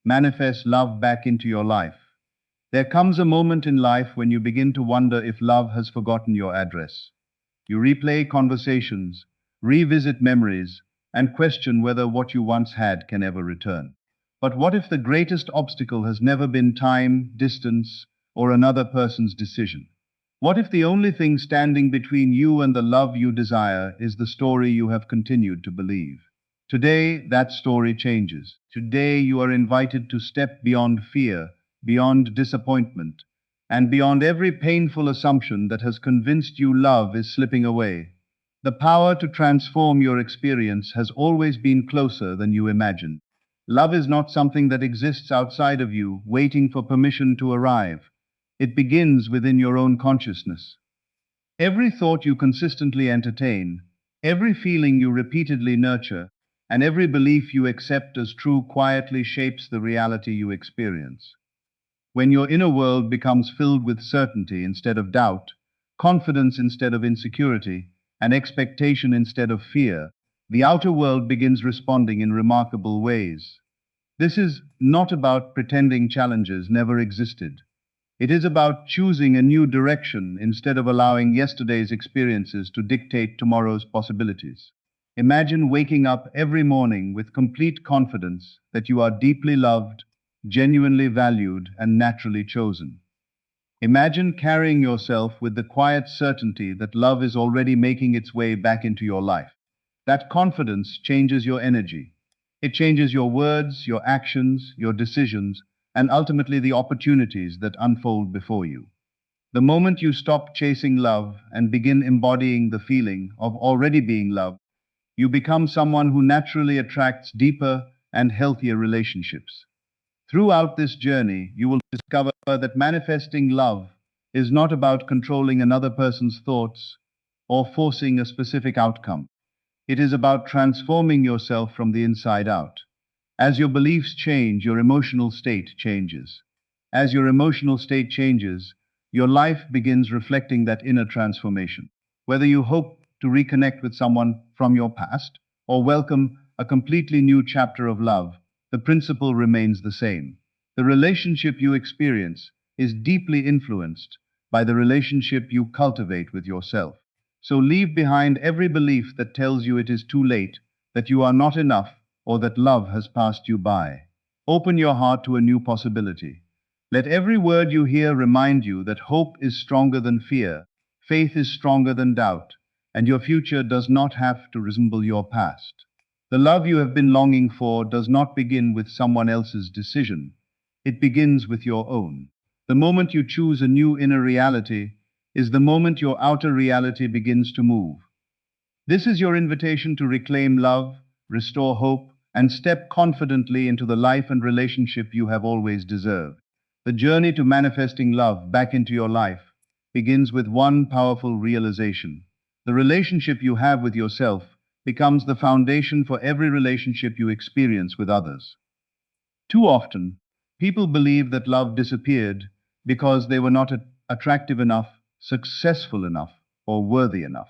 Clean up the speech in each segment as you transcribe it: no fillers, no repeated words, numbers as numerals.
manifest love back into your life. There comes a moment in life when you begin to wonder if love has forgotten your address. You replay conversations, revisit memories, and question whether what you once had can ever return. But what if the greatest obstacle has never been time, distance, or another person's decision? What if the only thing standing between you and the love you desire is the story you have continued to believe? Today, that story changes. Today, you are invited to step beyond fear, beyond disappointment, and beyond every painful assumption that has convinced you love is slipping away. The power to transform your experience has always been closer than you imagined. Love is not something that exists outside of you, waiting for permission to arrive. It begins within your own consciousness. Every thought you consistently entertain, every feeling you repeatedly nurture, and every belief you accept as true quietly shapes the reality you experience. When your inner world becomes filled with certainty instead of doubt, confidence instead of insecurity, and expectation instead of fear, the outer world begins responding in remarkable ways. This is not about pretending challenges never existed. It is about choosing a new direction instead of allowing yesterday's experiences to dictate tomorrow's possibilities. Imagine waking up every morning with complete confidence that you are deeply loved, genuinely valued, and naturally chosen. Imagine carrying yourself with the quiet certainty that love is already making its way back into your life. That confidence changes your energy. It changes your words, your actions, your decisions, and ultimately the opportunities that unfold before you. The moment you stop chasing love and begin embodying the feeling of already being loved, you become someone who naturally attracts deeper and healthier relationships. Throughout this journey, you will discover that manifesting love is not about controlling another person's thoughts or forcing a specific outcome. It is about transforming yourself from the inside out. As your beliefs change, your emotional state changes. As your emotional state changes, your life begins reflecting that inner transformation. Whether you hope to reconnect with someone from your past or welcome a completely new chapter of love, the principle remains the same. The relationship you experience is deeply influenced by the relationship you cultivate with yourself. So leave behind every belief that tells you it is too late, that you are not enough, or that love has passed you by. Open your heart to a new possibility. Let every word you hear remind you that hope is stronger than fear, faith is stronger than doubt, and your future does not have to resemble your past. The love you have been longing for does not begin with someone else's decision. It begins with your own. The moment you choose a new inner reality is the moment your outer reality begins to move. This is your invitation to reclaim love, restore hope, and step confidently into the life and relationship you have always deserved. The journey to manifesting love back into your life begins with one powerful realization. The relationship you have with yourself becomes the foundation for every relationship you experience with others. Too often, people believe that love disappeared because they were not attractive enough, successful enough, or worthy enough.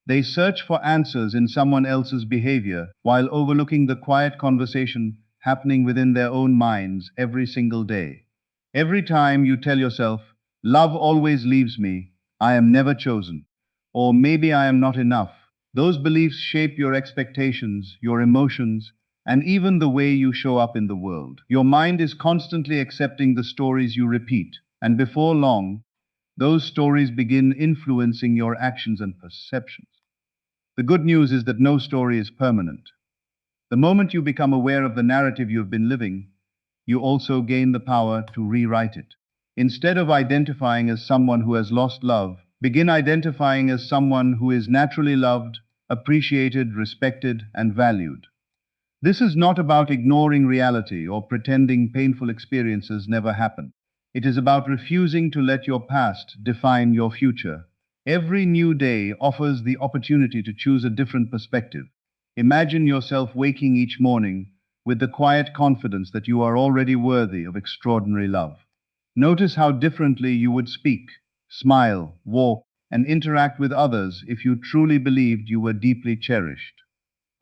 They search for answers in someone else's behavior while overlooking the quiet conversation happening within their own minds every single day. Every time you tell yourself, love always leaves me, I am never chosen, or maybe I am not enough, those beliefs shape your expectations, your emotions, and even the way you show up in the world. Your mind is constantly accepting the stories you repeat, and before long, those stories begin influencing your actions and perceptions. The good news is that no story is permanent. The moment you become aware of the narrative you've been living, you also gain the power to rewrite it. Instead of identifying as someone who has lost love, begin identifying as someone who is naturally loved, appreciated, respected, and valued. This is not about ignoring reality or pretending painful experiences never happened. It is about refusing to let your past define your future. Every new day offers the opportunity to choose a different perspective. Imagine yourself waking each morning with the quiet confidence that you are already worthy of extraordinary love. Notice how differently you would speak, smile, walk, and interact with others if you truly believed you were deeply cherished.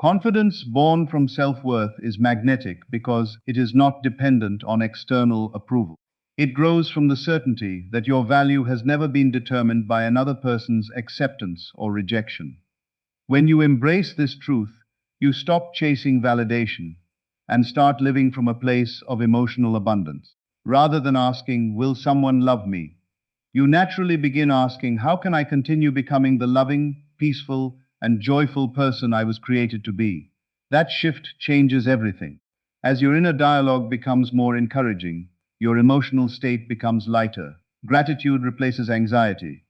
Confidence born from self-worth is magnetic because it is not dependent on external approval. It grows from the certainty that your value has never been determined by another person's acceptance or rejection. When you embrace this truth, you stop chasing validation and start living from a place of emotional abundance. Rather than asking, will someone love me? You naturally begin asking, how can I continue becoming the loving, peaceful, and joyful person I was created to be? That shift changes everything. As your inner dialogue becomes more encouraging, your emotional state becomes lighter. Gratitude replaces anxiety.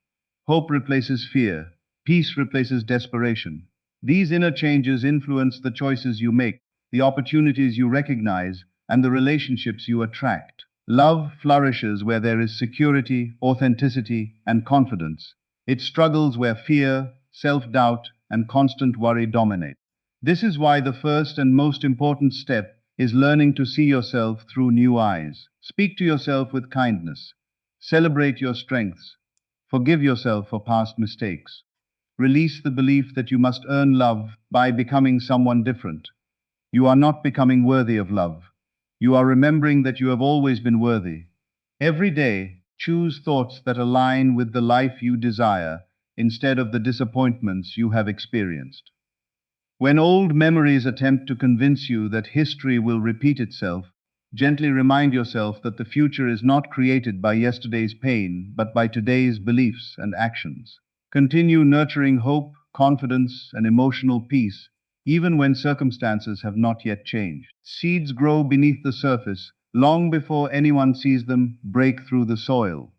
Hope replaces fear. Peace replaces desperation. These inner changes influence the choices you make, the opportunities you recognize, and the relationships you attract. Love flourishes where there is security, authenticity, and confidence. It struggles where fear, self-doubt, and constant worry dominate. This is why the first and most important step is learning to see yourself through new eyes. Speak to yourself with kindness. Celebrate your strengths. Forgive yourself for past mistakes. Release the belief that you must earn love by becoming someone different. You are not becoming worthy of love. You are remembering that you have always been worthy. Every day, choose thoughts that align with the life you desire instead of the disappointments you have experienced. When old memories attempt to convince you that history will repeat itself, gently remind yourself that the future is not created by yesterday's pain, but by today's beliefs and actions. Continue nurturing hope, confidence, and emotional peace, even when circumstances have not yet changed. Seeds grow beneath the surface long before anyone sees them break through the soil.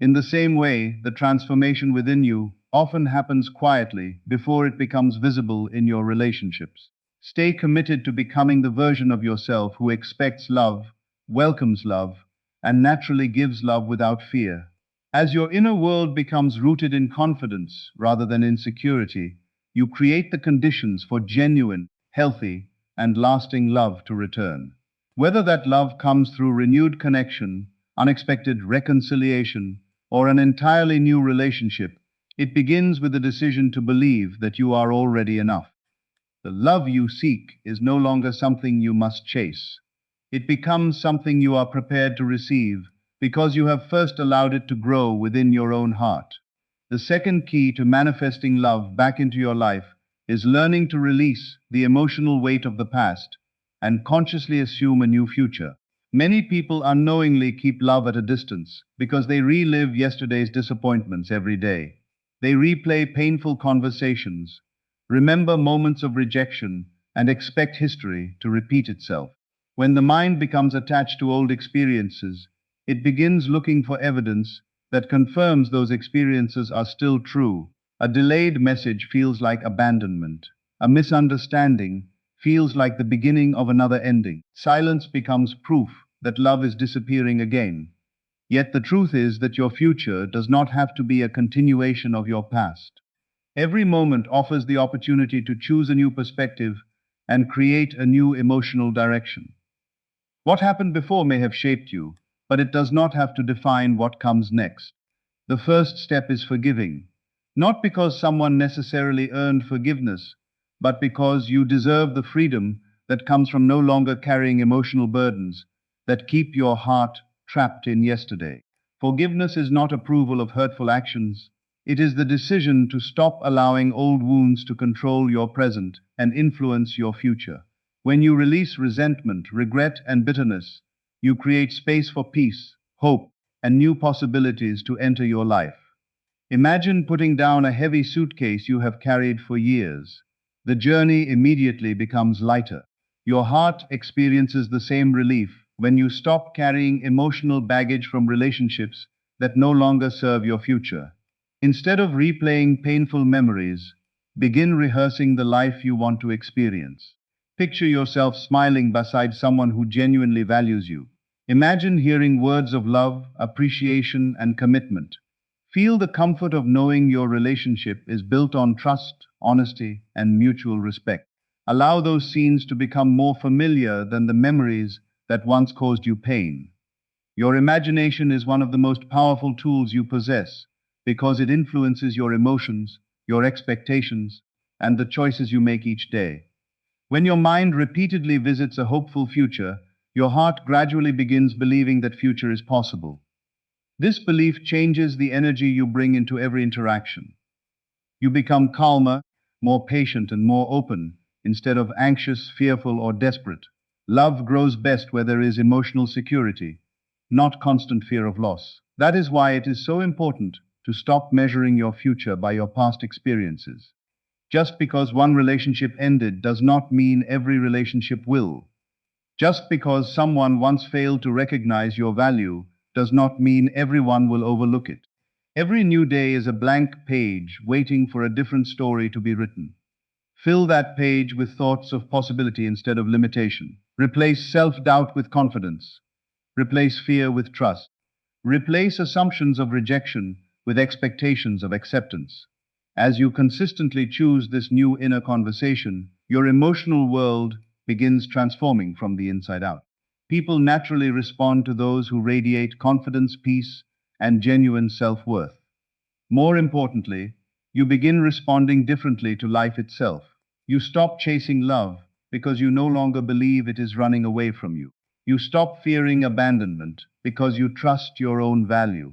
In the same way, the transformation within you often happens quietly before it becomes visible in your relationships. Stay committed to becoming the version of yourself who expects love, welcomes love, and naturally gives love without fear. As your inner world becomes rooted in confidence rather than insecurity, you create the conditions for genuine, healthy, and lasting love to return. Whether that love comes through renewed connection, unexpected reconciliation, or an entirely new relationship, it begins with the decision to believe that you are already enough. The love you seek is no longer something you must chase. It becomes something you are prepared to receive because you have first allowed it to grow within your own heart. The second key to manifesting love back into your life is learning to release the emotional weight of the past and consciously assume a new future. Many people unknowingly keep love at a distance because they relive yesterday's disappointments every day. They replay painful conversations, remember moments of rejection, and expect history to repeat itself. When the mind becomes attached to old experiences, it begins looking for evidence that confirms those experiences are still true. A delayed message feels like abandonment. A misunderstanding feels like the beginning of another ending. Silence becomes proof that love is disappearing again. Yet the truth is that your future does not have to be a continuation of your past. Every moment offers the opportunity to choose a new perspective and create a new emotional direction. What happened before may have shaped you, but it does not have to define what comes next. The first step is forgiving, not because someone necessarily earned forgiveness, but because you deserve the freedom that comes from no longer carrying emotional burdens that keep your heart trapped in yesterday. Forgiveness is not approval of hurtful actions. It is the decision to stop allowing old wounds to control your present and influence your future. When you release resentment, regret, and bitterness, you create space for peace, hope, and new possibilities to enter your life. Imagine putting down a heavy suitcase you have carried for years. The journey immediately becomes lighter. Your heart experiences the same relief when you stop carrying emotional baggage from relationships that no longer serve your future. Instead of replaying painful memories, begin rehearsing the life you want to experience. Picture yourself smiling beside someone who genuinely values you. Imagine hearing words of love, appreciation, and commitment. Feel the comfort of knowing your relationship is built on trust, honesty, and mutual respect. Allow those scenes to become more familiar than the memories that once caused you pain. Your imagination is one of the most powerful tools you possess because it influences your emotions, your expectations, and the choices you make each day. When your mind repeatedly visits a hopeful future, your heart gradually begins believing that future is possible. This belief changes the energy you bring into every interaction. You become calmer, more patient, and more open, instead of anxious, fearful, or desperate. Love grows best where there is emotional security, not constant fear of loss. That is why it is so important to stop measuring your future by your past experiences. Just because one relationship ended does not mean every relationship will. Just because someone once failed to recognize your value does not mean everyone will overlook it. Every new day is a blank page waiting for a different story to be written. Fill that page with thoughts of possibility instead of limitation. Replace self-doubt with confidence. Replace fear with trust. Replace assumptions of rejection with expectations of acceptance. As you consistently choose this new inner conversation, your emotional world begins transforming from the inside out. People naturally respond to those who radiate confidence, peace, and genuine self-worth. More importantly, you begin responding differently to life itself. You stop chasing love because you no longer believe it is running away from you. You stop fearing abandonment because you trust your own value.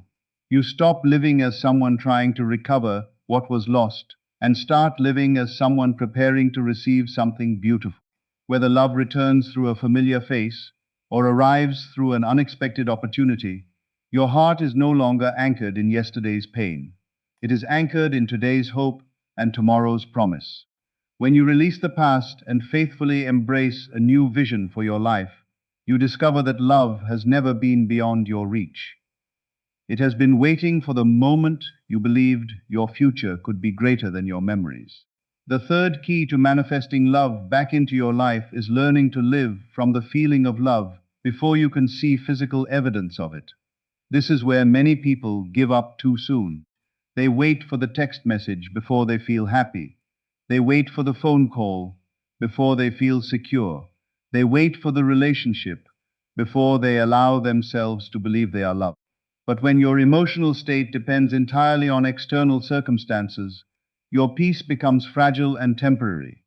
You stop living as someone trying to recover what was lost and start living as someone preparing to receive something beautiful. Whether love returns through a familiar face or arrives through an unexpected opportunity, your heart is no longer anchored in yesterday's pain. It is anchored in today's hope and tomorrow's promise. When you release the past and faithfully embrace a new vision for your life, you discover that love has never been beyond your reach. It has been waiting for the moment you believed your future could be greater than your memories. The third key to manifesting love back into your life is learning to live from the feeling of love before you can see physical evidence of it. This is where many people give up too soon. They wait for the text message before they feel happy. They wait for the phone call before they feel secure. They wait for the relationship before they allow themselves to believe they are loved. But when your emotional state depends entirely on external circumstances, your peace becomes fragile and temporary.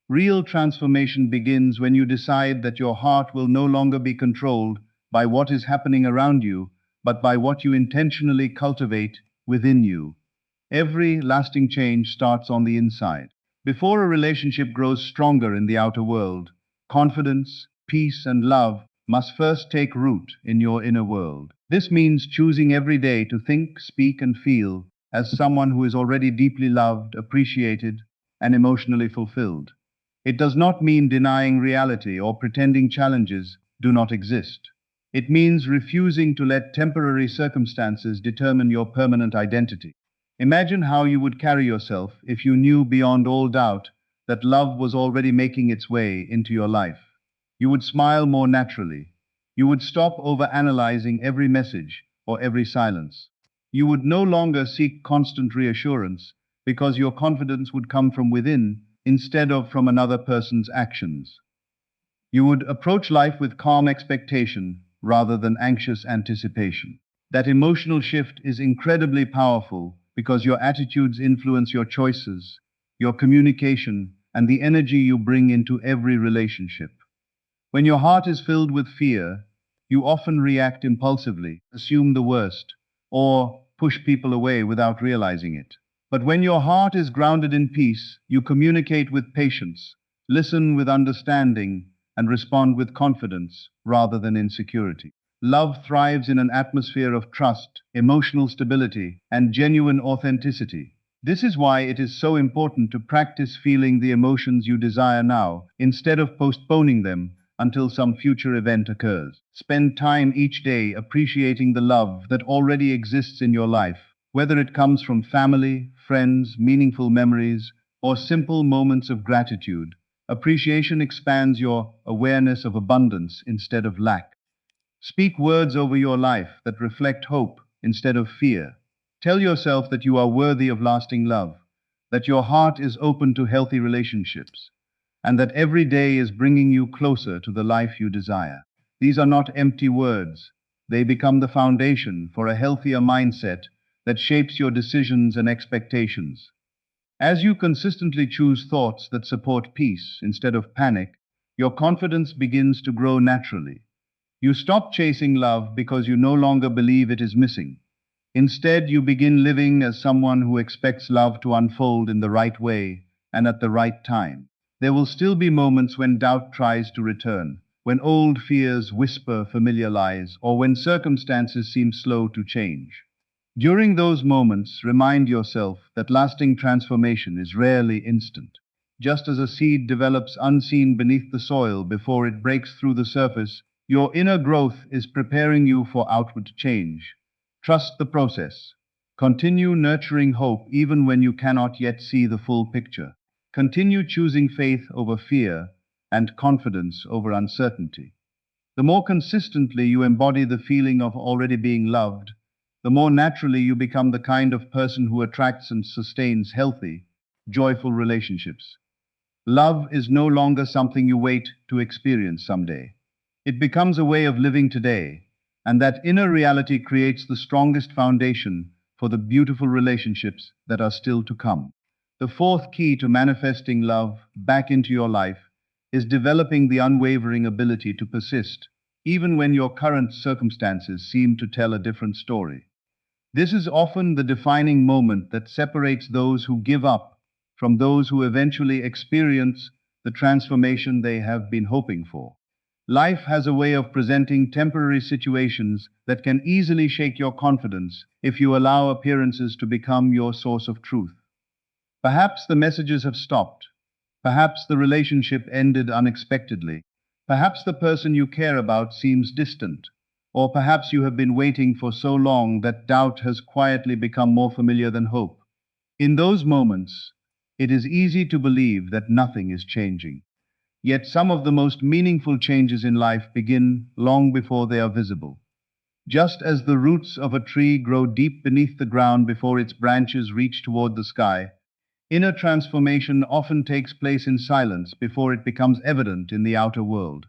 Real transformation begins when you decide that your heart will no longer be controlled by what is happening around you, but by what you intentionally cultivate within you. Every lasting change starts on the inside. Before a relationship grows stronger in the outer world, confidence, peace, and love must first take root in your inner world. This means choosing every day to think, speak, and feel as someone who is already deeply loved, appreciated, and emotionally fulfilled. It does not mean denying reality or pretending challenges do not exist. It means refusing to let temporary circumstances determine your permanent identity. Imagine how you would carry yourself if you knew beyond all doubt that love was already making its way into your life. You would smile more naturally. You would stop overanalyzing every message or every silence. You would no longer seek constant reassurance because your confidence would come from within instead of from another person's actions. You would approach life with calm expectation rather than anxious anticipation. That emotional shift is incredibly powerful because your attitudes influence your choices, your communication, and the energy you bring into every relationship. When your heart is filled with fear, you often react impulsively, assume the worst, or push people away without realizing it. But when your heart is grounded in peace, you communicate with patience, listen with understanding, and respond with confidence rather than insecurity. Love thrives in an atmosphere of trust, emotional stability, and genuine authenticity. This is why it is so important to practice feeling the emotions you desire now, instead of postponing them until some future event occurs. Spend time each day appreciating the love that already exists in your life, whether it comes from family, friends, meaningful memories, or simple moments of gratitude. Appreciation expands your awareness of abundance instead of lack. Speak words over your life that reflect hope instead of fear. Tell yourself that you are worthy of lasting love, that your heart is open to healthy relationships, and that every day is bringing you closer to the life you desire. These are not empty words. They become the foundation for a healthier mindset that shapes your decisions and expectations. As you consistently choose thoughts that support peace instead of panic, your confidence begins to grow naturally. You stop chasing love because you no longer believe it is missing. Instead, you begin living as someone who expects love to unfold in the right way and at the right time. There will still be moments when doubt tries to return, when old fears whisper familiar lies, or when circumstances seem slow to change. During those moments, remind yourself that lasting transformation is rarely instant. Just as a seed develops unseen beneath the soil before it breaks through the surface, your inner growth is preparing you for outward change. Trust the process. Continue nurturing hope even when you cannot yet see the full picture. Continue choosing faith over fear and confidence over uncertainty. The more consistently you embody the feeling of already being loved, the more naturally you become the kind of person who attracts and sustains healthy, joyful relationships. Love is no longer something you wait to experience someday. It becomes a way of living today, and that inner reality creates the strongest foundation for the beautiful relationships that are still to come. The fourth key to manifesting love back into your life is developing the unwavering ability to persist, even when your current circumstances seem to tell a different story. This is often the defining moment that separates those who give up from those who eventually experience the transformation they have been hoping for. Life has a way of presenting temporary situations that can easily shake your confidence if you allow appearances to become your source of truth. Perhaps the messages have stopped. Perhaps the relationship ended unexpectedly. Perhaps the person you care about seems distant. Or perhaps you have been waiting for so long that doubt has quietly become more familiar than hope. In those moments, it is easy to believe that nothing is changing. Yet some of the most meaningful changes in life begin long before they are visible. Just as the roots of a tree grow deep beneath the ground before its branches reach toward the sky, inner transformation often takes place in silence before it becomes evident in the outer world.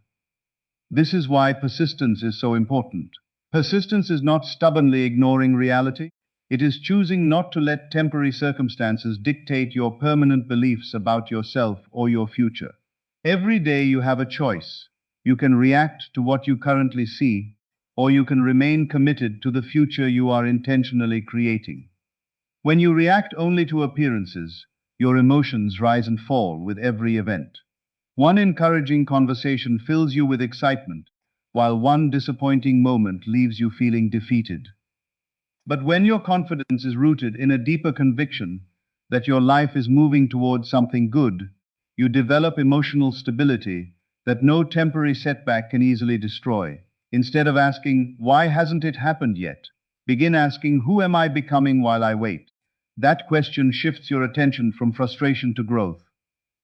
This is why persistence is so important. Persistence is not stubbornly ignoring reality. It is choosing not to let temporary circumstances dictate your permanent beliefs about yourself or your future. Every day you have a choice. You can react to what you currently see, or you can remain committed to the future you are intentionally creating. When you react only to appearances, your emotions rise and fall with every event. One encouraging conversation fills you with excitement, while one disappointing moment leaves you feeling defeated. But when your confidence is rooted in a deeper conviction that your life is moving towards something good, you develop emotional stability that no temporary setback can easily destroy. Instead of asking, "Why hasn't it happened yet?" begin asking, "Who am I becoming while I wait?" That question shifts your attention from frustration to growth.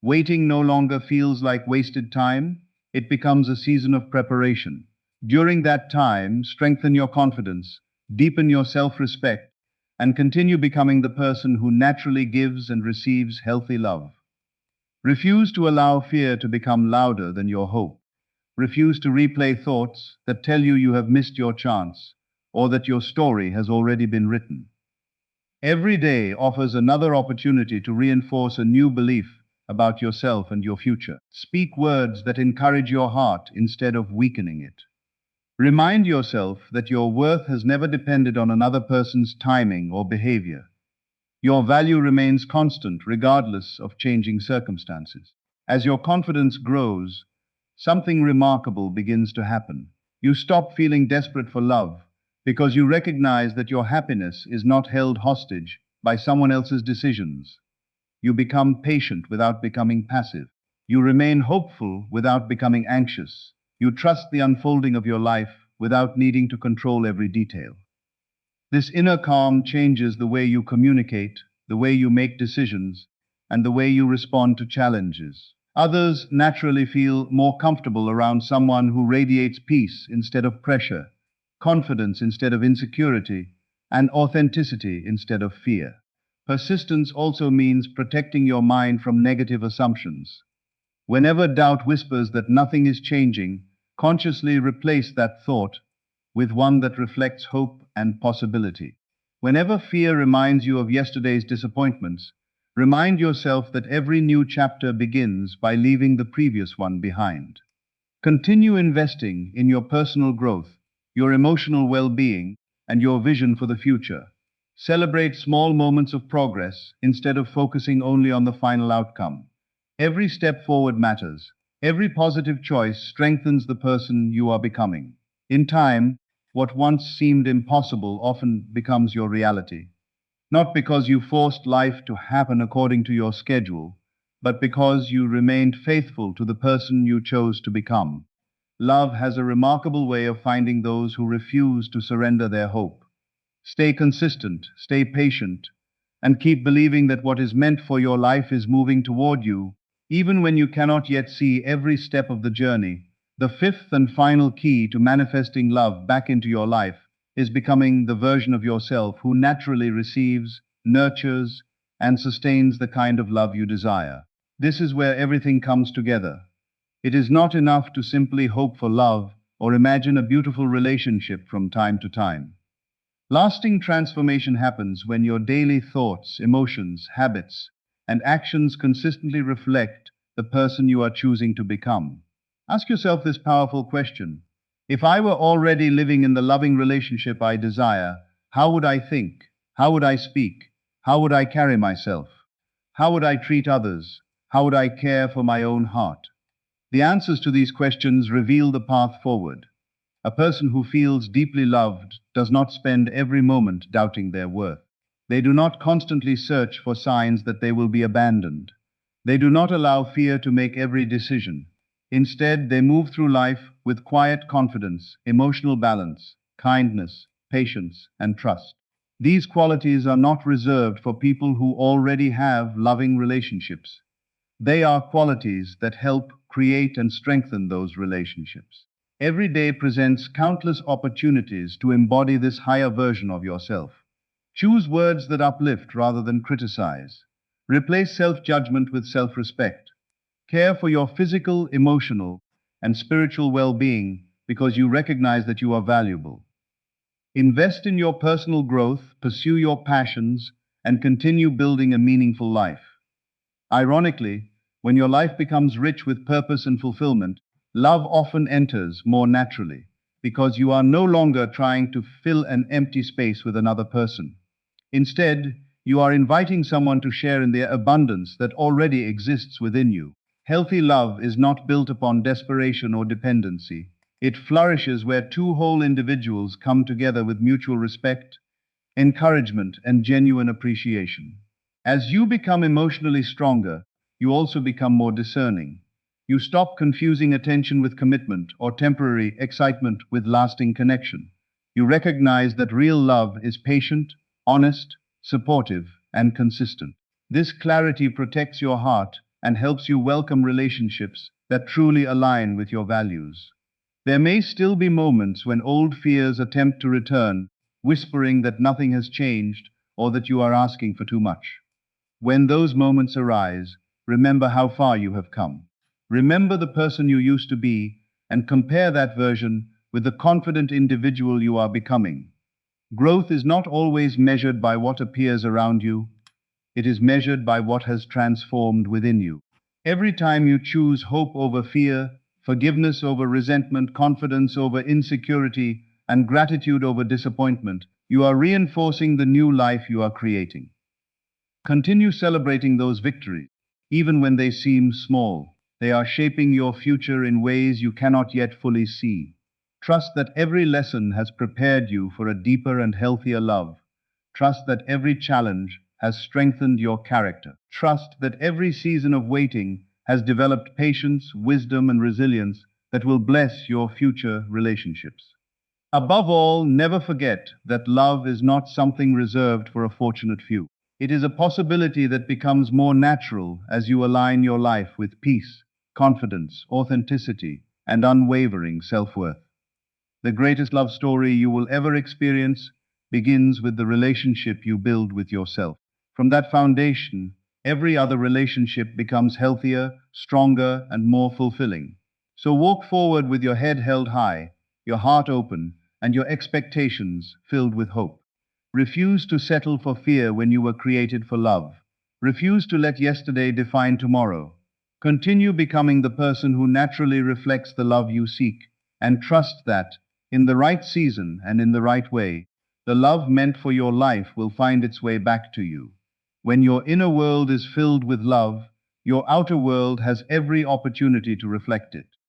Waiting no longer feels like wasted time, it becomes a season of preparation. During that time, strengthen your confidence, deepen your self respect, and continue becoming the person who naturally gives and receives healthy love. Refuse to allow fear to become louder than your hope. Refuse to replay thoughts that tell you you have missed your chance or that your story has already been written. Every day offers another opportunity to reinforce a new belief about yourself and your future. Speak words that encourage your heart instead of weakening it. Remind yourself that your worth has never depended on another person's timing or behavior. Your value remains constant regardless of changing circumstances. As your confidence grows, something remarkable begins to happen. You stop feeling desperate for love because you recognize that your happiness is not held hostage by someone else's decisions. You become patient without becoming passive. You remain hopeful without becoming anxious. You trust the unfolding of your life without needing to control every detail. This inner calm changes the way you communicate, the way you make decisions, and the way you respond to challenges. Others naturally feel more comfortable around someone who radiates peace instead of pressure, confidence instead of insecurity, and authenticity instead of fear. Persistence also means protecting your mind from negative assumptions. Whenever doubt whispers that nothing is changing, consciously replace that thought with one that reflects hope and possibility. Whenever fear reminds you of yesterday's disappointments, Remind yourself that every new chapter begins by leaving the previous one behind. Continue investing in your personal growth, your emotional well-being, and your vision for the future. Celebrate small moments of progress instead of focusing only on the final outcome. Every step forward matters. Every positive choice strengthens the person you are becoming. In time, what once seemed impossible often becomes your reality. Not because you forced life to happen according to your schedule, but because you remained faithful to the person you chose to become. Love has a remarkable way of finding those who refuse to surrender their hope. Stay consistent, stay patient, and keep believing that what is meant for your life is moving toward you, even when you cannot yet see every step of the journey. The fifth and final key to manifesting love back into your life is becoming the version of yourself who naturally receives, nurtures, and sustains the kind of love you desire. This is where everything comes together. It is not enough to simply hope for love or imagine a beautiful relationship from time to time. Lasting transformation happens when your daily thoughts, emotions, habits, and actions consistently reflect the person you are choosing to become. Ask yourself this powerful question. If I were already living in the loving relationship I desire, how would I think? How would I speak? How would I carry myself? How would I treat others? How would I care for my own heart? The answers to these questions reveal the path forward. A person who feels deeply loved does not spend every moment doubting their worth. They do not constantly search for signs that they will be abandoned. They do not allow fear to make every decision. Instead, they move through life with quiet confidence, emotional balance, kindness, patience, and trust. These qualities are not reserved for people who already have loving relationships. They are qualities that help create and strengthen those relationships. Every day presents countless opportunities to embody this higher version of yourself. Choose words that uplift rather than criticize. Replace self-judgment with self-respect. Care for your physical, emotional, and spiritual well-being because you recognize that you are valuable. Invest in your personal growth, pursue your passions, and continue building a meaningful life. Ironically, when your life becomes rich with purpose and fulfillment, love often enters more naturally because you are no longer trying to fill an empty space with another person. Instead, you are inviting someone to share in the abundance that already exists within you. Healthy love is not built upon desperation or dependency. It flourishes where two whole individuals come together with mutual respect, encouragement, and genuine appreciation. As you become emotionally stronger, you also become more discerning. You stop confusing attention with commitment or temporary excitement with lasting connection. You recognize that real love is patient, honest, supportive, and consistent. This clarity protects your heart and helps you welcome relationships that truly align with your values. There may still be moments when old fears attempt to return, whispering that nothing has changed or that you are asking for too much. When those moments arise, remember how far you have come. Remember the person you used to be and compare that version with the confident individual you are becoming. Growth is not always measured by what appears around you, it is measured by what has transformed within you. Every time you choose hope over fear, forgiveness over resentment, confidence over insecurity, and gratitude over disappointment, you are reinforcing the new life you are creating. Continue celebrating those victories, even when they seem small. They are shaping your future in ways you cannot yet fully see. Trust that every lesson has prepared you for a deeper and healthier love. Trust that every challenge has strengthened your character. Trust that every season of waiting has developed patience, wisdom, and resilience that will bless your future relationships. Above all, never forget that love is not something reserved for a fortunate few. It is a possibility that becomes more natural as you align your life with peace, confidence, authenticity, and unwavering self-worth. The greatest love story you will ever experience begins with the relationship you build with yourself. From that foundation, every other relationship becomes healthier, stronger, and more fulfilling. So walk forward with your head held high, your heart open, and your expectations filled with hope. Refuse to settle for fear when you were created for love. Refuse to let yesterday define tomorrow. Continue becoming the person who naturally reflects the love you seek, and trust that, in the right season and in the right way, the love meant for your life will find its way back to you. When your inner world is filled with love, your outer world has every opportunity to reflect it.